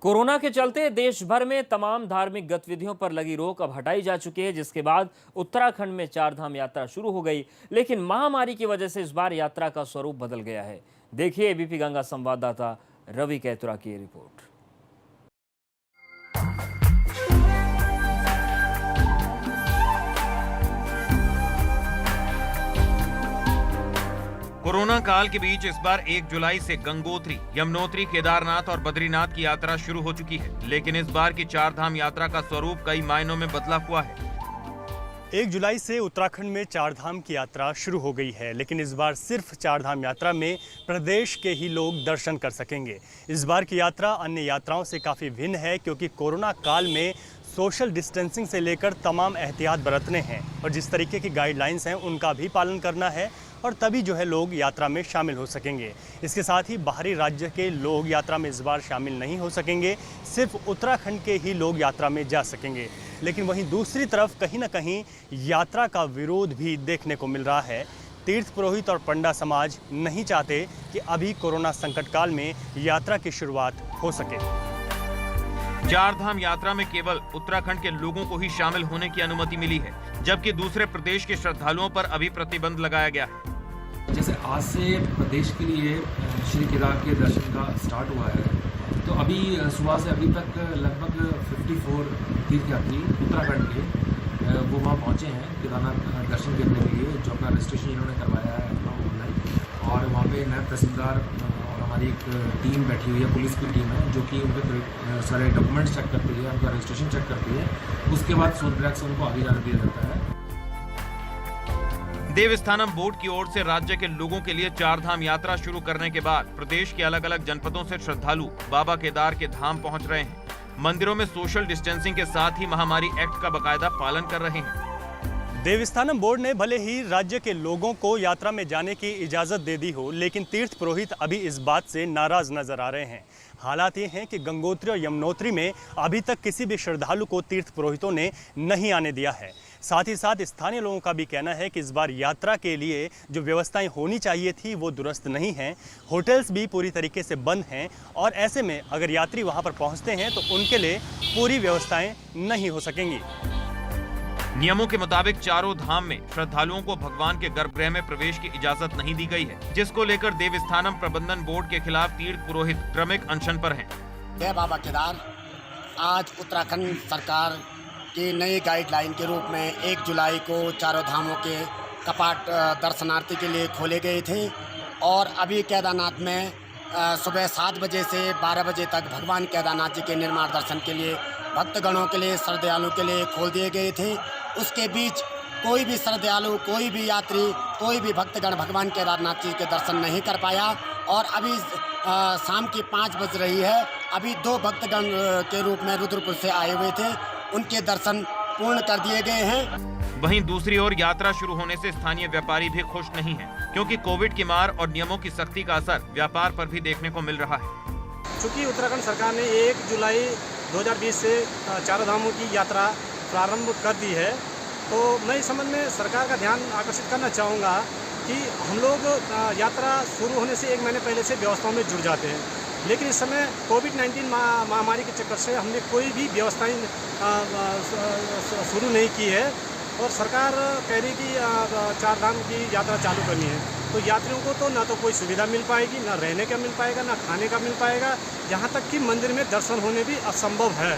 Corona के चलते देश भर में तमाम धार्मिक गतिविधियों पर लगी रोक अब हटाई जा चुकी है, जिसके बाद उत्तराखंड में चारधाम यात्रा शुरू हो गई। लेकिन महामारी की वजह से इस बार यात्रा का स्वरूप बदल गया है। देखिए एबीपी गंगा संवाददाता रवि कैतुरा की रिपोर्ट। कोरोना काल के बीच इस बार 1 जुलाई से गंगोत्री, यमुनोत्री, केदारनाथ और बद्रीनाथ की यात्रा शुरू हो चुकी है। लेकिन इस बार की चारधाम यात्रा का स्वरूप कई मायनों में बदला हुआ है। 1 जुलाई से उत्तराखंड में चारधाम की यात्रा शुरू हो गई है, लेकिन इस बार सिर्फ चारधाम यात्रा में प्रदेश के ही लोग दर्शन कर सकेंगे। इस बार की यात्रा अन्य यात्राओं से काफ़ी भिन्न है, क्योंकि कोरोना काल में सोशल डिस्टेंसिंग से लेकर तमाम एहतियात बरतने हैं और जिस तरीके की गाइडलाइंस हैं उनका भी पालन करना है, और तभी लोग यात्रा में शामिल हो सकेंगे। इसके साथ ही बाहरी राज्य के लोग यात्रा में इस बार शामिल नहीं हो सकेंगे, सिर्फ उत्तराखंड के ही लोग यात्रा में जा सकेंगे। लेकिन वहीं दूसरी तरफ कहीं ना कहीं यात्रा का विरोध भी देखने को मिल रहा है। तीर्थ पुरोहित और पंडा समाज नहीं चाहते कि अभी कोरोना संकट काल में यात्रा की शुरुआत हो सके। चारधाम यात्रा में केवल उत्तराखंड के लोगों को ही शामिल होने की अनुमति मिली है, जबकि दूसरे प्रदेश के श्रद्धालुओं पर अभी प्रतिबंध लगाया गया है। जैसे आज से प्रदेश के लिए श्री केदार के दर्शन का स्टार्ट हुआ है, तो अभी सुबह से अभी तक लगभग 54 तीर्थयात्री उत्तराखंड के वो वहाँ पहुँचे हैं केदारनाथ दर्शन करने के लिए, जो अपना रजिस्ट्रेशन इन्होंने करवाया है अपना ऑनलाइन। और वहाँ पे नायब तहसीलदार और हमारी एक टीम बैठी हुई है, पुलिस की टीम है, जो कि उनके सारे डॉक्यूमेंट्स चेक करती है, उनका रजिस्ट्रेशन चेक करती है। उसके बाद सोनप्रयाग से उनको आगे जाने दिया जाता है। देवस्थानम बोर्ड की ओर से राज्य के लोगों के लिए चारधाम यात्रा शुरू करने के बाद प्रदेश के अलग अलग जनपदों से श्रद्धालु बाबा केदार के धाम पहुंच रहे हैं। मंदिरों में सोशल डिस्टेंसिंग के साथ ही महामारी एक्ट का बाकायदा पालन कर रहे हैं। देवस्थानम बोर्ड ने भले ही राज्य के लोगों को यात्रा में जाने की इजाज़त दे दी हो, लेकिन तीर्थ पुरोहित अभी इस बात से नाराज नजर आ रहे हैं। हालात ये हैं कि गंगोत्री और यमुनोत्री में अभी तक किसी भी श्रद्धालु को तीर्थ पुरोहितों ने नहीं आने दिया है। साथ ही साथ स्थानीय लोगों का भी कहना है कि इस बार यात्रा के लिए जो व्यवस्थाएं होनी चाहिए थी वो दुरुस्त नहीं हैं। होटल्स भी पूरी तरीके से बंद हैं, और ऐसे में अगर यात्री वहां पर पहुंचते हैं तो उनके लिए पूरी व्यवस्थाएं नहीं हो सकेंगी। नियमों के मुताबिक चारों धाम में श्रद्धालुओं को भगवान के गर्भगृह में प्रवेश की इजाजत नहीं दी गई है, जिसको लेकर देवस्थानम प्रबंधन बोर्ड के खिलाफ तीर्थ पुरोहित क्रमिक अनशन पर हैं। जय बाबा केदार। आज उत्तराखंड सरकार की नई गाइडलाइन के रूप में 1 जुलाई को चारों धामों के कपाट दर्शनार्थी के लिए खोले गए थे, और अभी केदारनाथ में सुबह 7 बजे से 12 बजे तक भगवान केदारनाथ जी के निर्माण दर्शन के लिए भक्तगणों के लिए, श्रद्धालुओं के लिए खोल दिए गए थे। उसके बीच कोई भी श्रद्धालु, कोई भी यात्री, कोई भी भक्तगण भगवान केदारनाथ जी के दर्शन नहीं कर पाया। और अभी शाम की 5 बज रही है। अभी 2 भक्तगण के रूप में रुद्रपुर से आए हुए थे, उनके दर्शन पूर्ण कर दिए गए हैं। वहीं दूसरी ओर यात्रा शुरू होने से स्थानीय व्यापारी भी खुश नहीं हैं, क्योंकि कोविड की मार और नियमों की सख्ती का असर व्यापार पर भी देखने को मिल रहा है। चूँकि उत्तराखंड सरकार ने 1 जुलाई 2020 से चारों धामों की यात्रा प्रारंभ कर दी है, तो मैं इस संबंध में सरकार का ध्यान आकर्षित करना चाहूँगा कि हम लोग यात्रा शुरू होने से 1 महीने पहले से व्यवस्थाओं में जुड़ जाते हैं, लेकिन इस समय कोविड-19 महामारी के चक्कर से हमने कोई भी व्यवस्थाएं शुरू नहीं की है, और सरकार कह रही कि चारधाम की यात्रा चालू करनी है। तो यात्रियों को तो ना तो कोई सुविधा मिल पाएगी, ना रहने का मिल पाएगा, ना खाने का मिल पाएगा, यहाँ तक कि मंदिर में दर्शन होने भी असंभव है।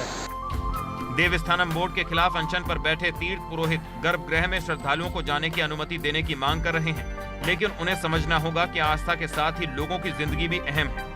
देवस्थानम बोर्ड के खिलाफ अनशन पर बैठे तीर्थ पुरोहित गर्भगृह में श्रद्धालुओं को जाने की अनुमति देने की मांग कर रहे हैं, लेकिन उन्हें समझना होगा कि आस्था के साथ ही लोगों की जिंदगी भी अहम है।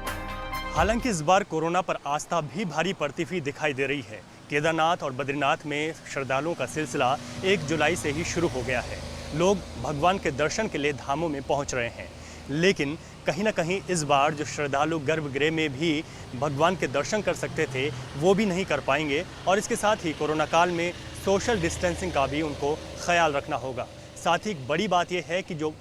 हालांकि इस बार कोरोना पर आस्था भी भारी पड़ती हुई दिखाई दे रही है। केदारनाथ और बद्रीनाथ में श्रद्धालुओं का सिलसिला 1 जुलाई से ही शुरू हो गया है। लोग भगवान के दर्शन के लिए धामों में पहुंच रहे हैं, लेकिन कहीं ना कहीं इस बार जो श्रद्धालु गर्भगृह में भी भगवान के दर्शन कर सकते थे वो भी नहीं कर पाएंगे, और इसके साथ ही कोरोना काल में सोशल डिस्टेंसिंग का भी उनको ख्याल रखना होगा। साथ ही बड़ी बात यह है कि जो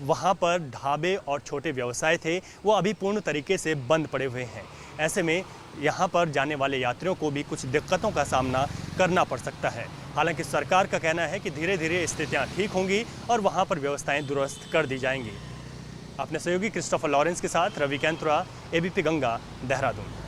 वहाँ पर ढाबे और छोटे व्यवसाय थे वो अभी पूर्ण तरीके से बंद पड़े हुए हैं। ऐसे में यहाँ पर जाने वाले यात्रियों को भी कुछ दिक्कतों का सामना करना पड़ सकता है। हालांकि सरकार का कहना है कि धीरे धीरे स्थितियाँ ठीक होंगी और वहाँ पर व्यवस्थाएं दुरुस्त कर दी जाएंगी। अपने सहयोगी क्रिस्टोफर लॉरेंस के साथ रवि कैतुरा, एबीपी गंगा, देहरादून।